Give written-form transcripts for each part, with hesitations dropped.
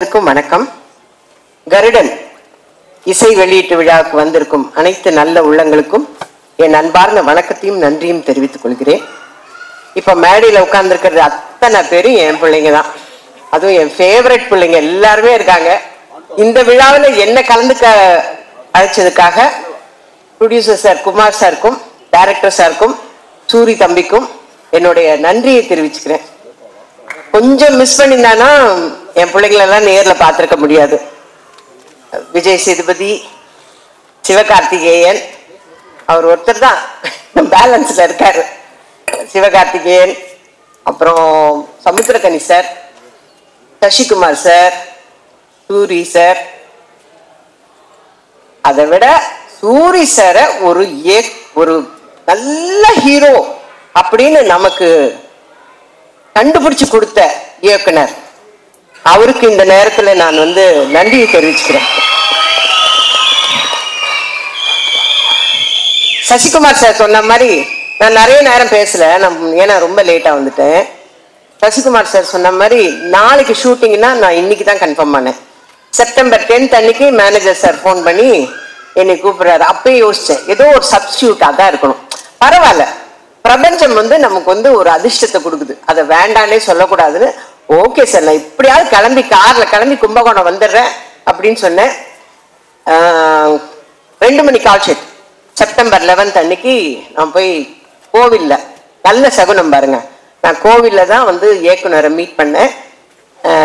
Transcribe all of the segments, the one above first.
வணக்கம். கருடன் இசை வெளியீட்டு விழாவுக்கு வந்திருக்கும் அனைத்து நல்ல உள்ளங்களுக்கும் என் அன்பார்ந்த வணக்கத்தையும் நன்றியும் தெரிவித்துக் கொள்கிறேன். இப்ப மேடையில உட்கார்ந்துருக்கிறது அத்தனை பேரும் என் பிள்ளைங்க தான். அதுவும் என் ஃபேவரட் பிள்ளைங்க எல்லாருமே இருக்காங்க. இந்த விழாவில் என்ன கலந்துக்க அழைச்சதுக்காக ப்ரொடியூசர் சார் குமார் சாருக்கும் டைரக்டர் சாருக்கும் சூரி தம்பிக்கும் என்னுடைய நன்றியை தெரிவிச்சுக்கிறேன். கொஞ்சம் மிஸ் பண்ணியிருந்தானா என் பிள்ளைங்களெல்லாம் நேரில் பார்த்துருக்க முடியாது. விஜய் சேதுபதி, சிவகார்த்திகேயன், அவர் ஒருத்தர் தான் பேலன்ஸில் இருக்காரு. சிவகார்த்திகேயன், அப்புறம் Samuthirakani sir, Sasikumar sir, Soori sir. அதை விட சூரி சாரை ஒரு நல்ல ஹீரோ அப்படின்னு நமக்கு கண்டுபிடிச்சு கொடுத்த இயக்குனர், அவருக்கு இந்த நேரத்துல நான் நன்றியை தெரிவிச்சுக்கிறேன். சசிகுமார் சார் சொன்ன மாதிரி நான் நிறைய நேரம் பேசல, ஏன்னா ரொம்ப லேட்டா வந்துட்டேன். சசிகுமார் சார் சொன்ன மாதிரி நாளைக்கு ஷூட்டிங்னா நான் இன்னைக்கு தான் கன்ஃபார்ம் பண்ணேன். செப்டம்பர் 10 அன்னைக்கு மேனேஜர் சார் ஃபோன் பண்ணி என்னை கூப்பிடுறாரு. அப்பயே யோசிச்சேன், ஏதோ ஒரு சப்ஸ்டியூட்டா தான் இருக்கணும். பரவாயில்ல, பிரபஞ்சம் நமக்கு ஒரு அதிர்ஷ்டத்தை கொடுக்குது, அதை வேண்டானே சொல்லக்கூடாதுன்னு ஓகே சார் நான் இப்படியாவது கார்ல கிளம்பி கும்பகோணம் வந்துடுறேன் அப்படின்னு சொன்னேன். 2 மணி கால் ஷீட். செப்டம்பர் 11 அன்னைக்கு நான் போய் கோவில்ல, நல்ல சகுனம் பாருங்க, நான் கோவில்ல தான் இயக்குனரை மீட் பண்ணேன்.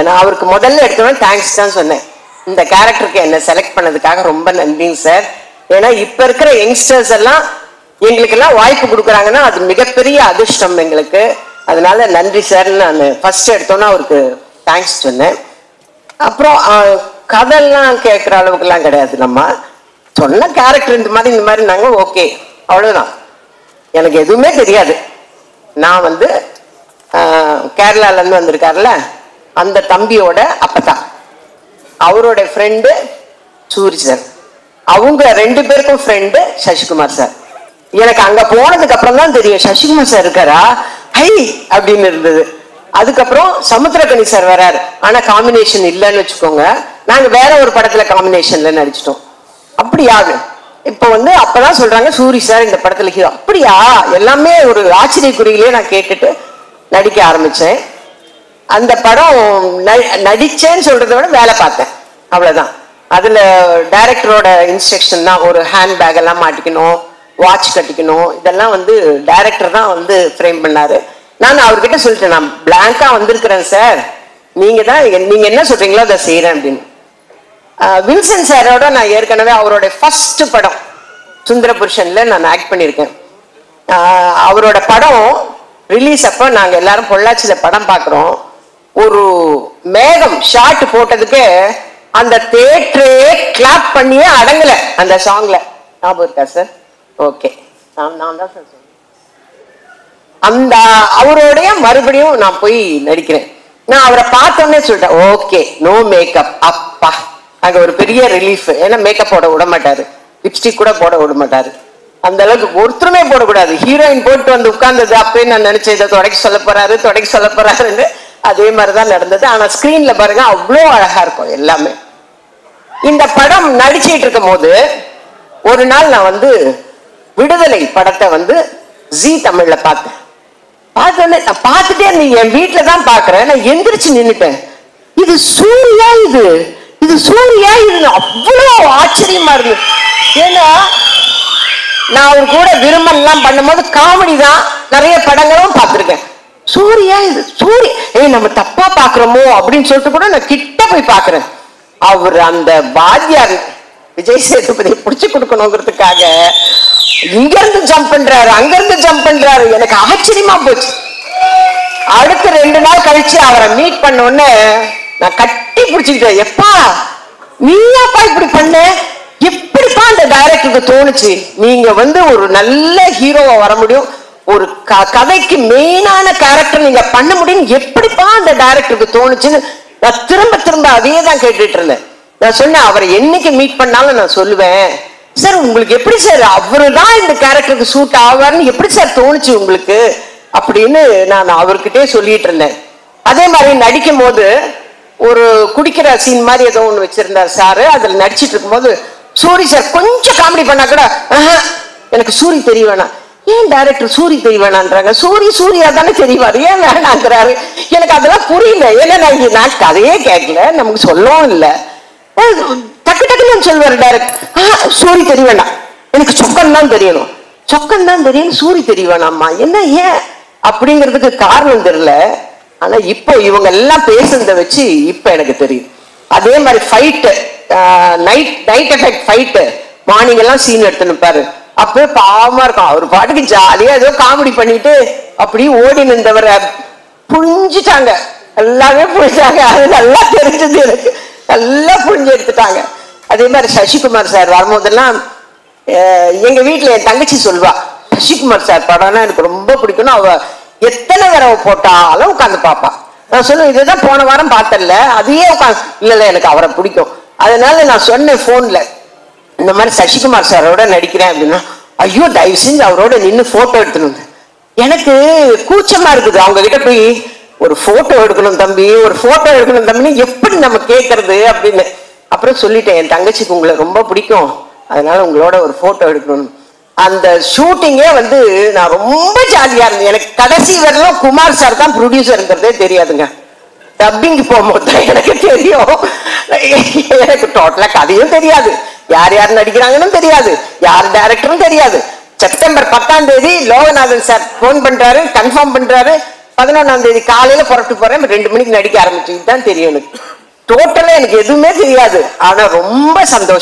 நான் அவருக்கு முதல்ல எடுத்தோன்னே தேங்க்ஸ் தான் சொன்னேன். இந்த கேரக்டருக்கு என்னை செலக்ட் பண்ணதுக்காக ரொம்ப நன்றிங்க சார். ஏன்னா இப்ப இருக்கிற யங்ஸ்டர்ஸ் எல்லாம் எங்களுக்கெல்லாம் வாய்ப்பு கொடுக்குறாங்கன்னா அது மிகப்பெரிய அதிர்ஷ்டம் எங்களுக்கு. அதனால நன்றி சார்ன்னு நான் ஃபர்ஸ்ட் எடுத்தோன்னா அவருக்கு தேங்க்ஸ் சொன்னேன். அப்புறம் கதையெல்லாம் கேட்குற அளவுக்குலாம் கிடையாது, நம்ம சொன்ன கேரக்டர் இந்த மாதிரி நாங்கள் ஓகே, அவ்வளோதான். எனக்கு எதுவுமே தெரியாது. நான் கேரளாலேருந்து வந்திருக்காருல அந்த தம்பியோட அப்பதான், அவரோட ஃப்ரெண்டு சூரி சார், அவங்க 2 பேருக்கும் ஃப்ரெண்டு சசிகுமார் சார். எனக்கு அங்க போனதுக்கு அப்புறம் தான் தெரியும் சசிகுமார் சார் இருக்காரா, ஹை அப்படின்னு இருந்தது. அதுக்கப்புறம் சமுத்திரக்கனி சார் வராரு, ஆனா காம்பினேஷன் இல்லைன்னு வச்சுக்கோங்க. நாங்க வேற ஒரு படத்துல காம்பினேஷன்ல நடிச்சிட்டோம். அப்படியா இப்ப அப்பதான் சொல்றாங்க சூரி சார் இந்த படத்துல ஹீரோ. அப்படியா, எல்லாமே ஒரு ஆச்சரியக்குறியிலே நான் கேட்டுட்டு நடிக்க ஆரம்பிச்சேன். அந்த படம் நடிச்சேன்னு சொல்றதை விட வேலை பார்த்தேன், அவ்வளவுதான். அதுல டைரக்டரோட இன்ஸ்ட்ரக்ஷன் தான், ஒரு ஹேண்ட் பேக் எல்லாம் மாட்டிக்கணும், வாட்ச் கட்டிக்கணும், இதெல்லாம் டைரக்டர் தான் ஃப்ரேம் பண்ணாரு. நான் அவர்கிட்ட சொல்லிட்டேன், நான் பிளாங்கா வந்திருக்கிறேன் சார், நீங்க என்ன சொல்றீங்களோ அதை செய்யறேன் அப்படின்னு. வில்சன் சாரோட நான் ஏற்கனவே அவரோட ஃபர்ஸ்ட் படம் சுந்தர புருஷன்ல நான் ஆக்ட் பண்ணியிருக்கேன். அவரோட படம் ரிலீஸ் அப்போ நாங்க எல்லாரும் பொள்ளாச்சியில படம் பார்க்குறோம். ஒரு மேகம் ஷாட் போட்டதுக்கு அந்த தியேட்டரே கிளாப் பண்ணியே அடங்கல அந்த சாங்ல. ஞாபகம் இருக்கா சார்? ஓகே, நான் தான் சார் சொன்னேன். அந்த அவரோடைய மறுபடியும் நான் போய் நடிக்கிறேன். நான் அவரை பார்த்தோன்னே சொல்லிட்டேன், ஓகே நோ மேக்கப். அப்பா, அங்க ஒரு பெரிய ரிலீஃப். ஏன்னா மேக்கப் போட விட மாட்டாரு, லிப்ஸ்டிக் கூட போட விட மாட்டாரு. அந்த அளவுக்கு ஒருத்தருமே போடக்கூடாது. ஹீரோயின் போட்டு உட்கார்ந்தது அப்பயே நான் நினைச்சேன், இதை தொடக்க சொல்ல போறாருன்னு. அதே மாதிரிதான் நடந்தது. ஆனா ஸ்கிரீன்ல பாருங்க அவ்வளோ அழகா இருக்கும் எல்லாமே. இந்த படம் நடிச்சிட்டு இருக்கும் போது ஒரு நாள் நான் விடுதலை படத்தை ஜி தமிழ்ல பார்த்தேன். பார்த்தோன்னே நான் பார்த்துட்டே என் வீட்டுல தான் பாக்குறேன். நான் எந்திரிச்சு நின்னுட்டேன், இது சூர்யா, இது சூர்யா, இது அவ்வளோ ஆச்சரியமா இருக்கு. ஏன்னா நான் அவர் கூட விரும்பல் எல்லாம் பண்ணும்போது காமெடி தான், நிறைய படங்களும் பார்த்திருக்கேன். சூர்யா, இது சூரிய நம்ம தப்பா பாக்குறோமோ அப்படின்னு சொல்லிட்டு கூட நான் கிட்ட போய் பாக்குறேன். அவர் அந்த வாத்தியார் விஜய் சேதுபதியை பிடிச்சு கொடுக்கணுங்கிறதுக்காக இங்க இருந்து ஜம்ப் பண்றாரு, அங்க இருந்து ஜம்ப் பண்றாரு. எனக்கு ஆச்சரியமா போச்சு. அடுத்த 2 நாள் கழிச்சு அவரை மீட் பண்ண உடனே நான் கட்டி பிடிச்சுக்கிட்டேன். எப்பா நீயாப்பா இப்படி பண்ண, எப்படிப்பா அந்த டைரக்டருக்கு தோணுச்சு? நீங்க ஒரு நல்ல ஹீரோவா வர முடியும், ஒரு கதைக்கு மெயினான கேரக்டர் நீங்க பண்ண முடியும், எப்படிப்பா அந்த டைரக்டருக்கு தோணுச்சுன்னு நான் திரும்ப அதே தான் கேட்டுட்டு இருந்தேன். நான் சொன்னேன், அவரை என்னைக்கு மீட் பண்ணாலும் நான் சொல்லுவேன், சார் உங்களுக்கு எப்படி சார் அவரு தான் இந்த கேரக்டருக்கு சூட் ஆவார்னு எப்படி சார் தோணுச்சு உங்களுக்கு அப்படின்னு நான் அவர்கிட்டே சொல்லிட்டு இருந்தேன். அதே மாதிரி நடிக்கும் போது ஒரு குடிக்கிற சீன் மாதிரி ஏதோ ஒண்ணு வச்சிருந்தார் சாரு. அதுல நடிச்சிட்டு இருக்கும்போது சூரி சார் கொஞ்சம் காமெடி பண்ணா கூட எனக்கு சூரி தெரிய வேணாம். ஏன் டைரக்டர் சூரி தெரிய வேணான்றாங்க? சூரியா தானே தெரியவாரு, ஏன் வேணாங்கிறாரு? எனக்கு அதெல்லாம் புரியல. ஏன்னா நான் கதையே கேட்கல, நமக்கு சொல்லவும் இல்லை. டக்கு டக்குன்னு சொல்லுவாரு டைரக்டர், சூரி தெரிய வேண்டாம், எனக்கு சொக்கன் தான் தெரியணும், சொக்கன் தான் தெரியணும், சூரி தெரிய வேணாம்மா. என்ன ஏன் அப்படிங்கிறதுக்கு காரணம் தெரியல. ஆனா இப்போ இவங்க எல்லாம் பேசுறத வச்சு இப்ப எனக்கு தெரியும். அதே மாதிரி fight, night effect fight, morning எல்லாம் சீன் எடுத்து நிற்பாரு. அப்பவே பாவமா இருக்கும். அவர் பாட்டுக்கு ஜாலியா ஏதோ காமெடி பண்ணிட்டு அப்படி ஓடி நின்றவரை புரிஞ்சுட்டாங்க, எல்லாமே புரிஞ்சாங்க. அது நல்லா தெரிஞ்சது எனக்கு, நல்லா புரிஞ்சு எடுத்துட்டாங்க. அதே மாதிரி சசிகுமார் சார் வரும்போதெல்லாம் எங்க வீட்டுல என் தங்கச்சி சொல்வா, சசிகுமார் சார் படம்னா எனக்கு ரொம்ப பிடிக்கும்னு. அவ எத்தனை தடவை போட்டாலும் உட்காந்து பாப்பா. நான் சொல்லுவேன், இதுதான் போன வாரம் பார்த்தல, அதையே உட்காந்து. இல்ல எனக்கு அவரை பிடிக்கும். அதனால நான் சொன்னேன் போன்ல, இந்த மாதிரி சசிகுமார் சாரோட நடிக்கிறேன் அப்படின்னா, ஐயோ தயவு செஞ்சு அவரோட நின்று போட்டோ எடுத்துன்னு. எனக்கு கூச்சமா இருக்குது அவங்க கிட்ட போய் ஒரு போட்டோ எடுக்கணும் தம்பி, ஒரு போட்டோ எடுக்கணும் தம்பின்னு எப்படி நம்ம கேட்கறது அப்படின்னு. அப்புறம் சொல்லிட்டேன், என் தங்கச்சிக்கு உங்களை ரொம்ப பிடிக்கும், அதனால உங்களோட ஒரு போட்டோ எடுக்கணும். அந்த ஷூட்டிங்கே வந்து நான் ரொம்ப ஜாலியா இருந்தேன். எனக்கு கடைசி வரலாம் குமார் சார் தான் ப்ரொடியூசருங்கிறதே தெரியாதுங்க. டப்பிங் போகும்போது தான் எனக்கு தெரியும். எனக்கு டோட்டலா கதையும் தெரியாது, யார் யார் நடிக்கிறாங்கன்னு தெரியாது, யார் டைரக்டரும் தெரியாது. செப்டம்பர் 10ஆம் தேதி லோகநாதன் சார் போன் பண்றாரு, கன்ஃபார்ம் பண்றாரு. 11ஆம் தேதி காலையில புறப்பட்டு போறேன், 2 மணிக்கு நடிக்க ஆரம்பிச்சு. இதுதான் தெரியும் எனக்கு. டோட்டலா எனக்கு எதுவுமே தெரியாது. ஆனா ரொம்ப சந்தோஷம்.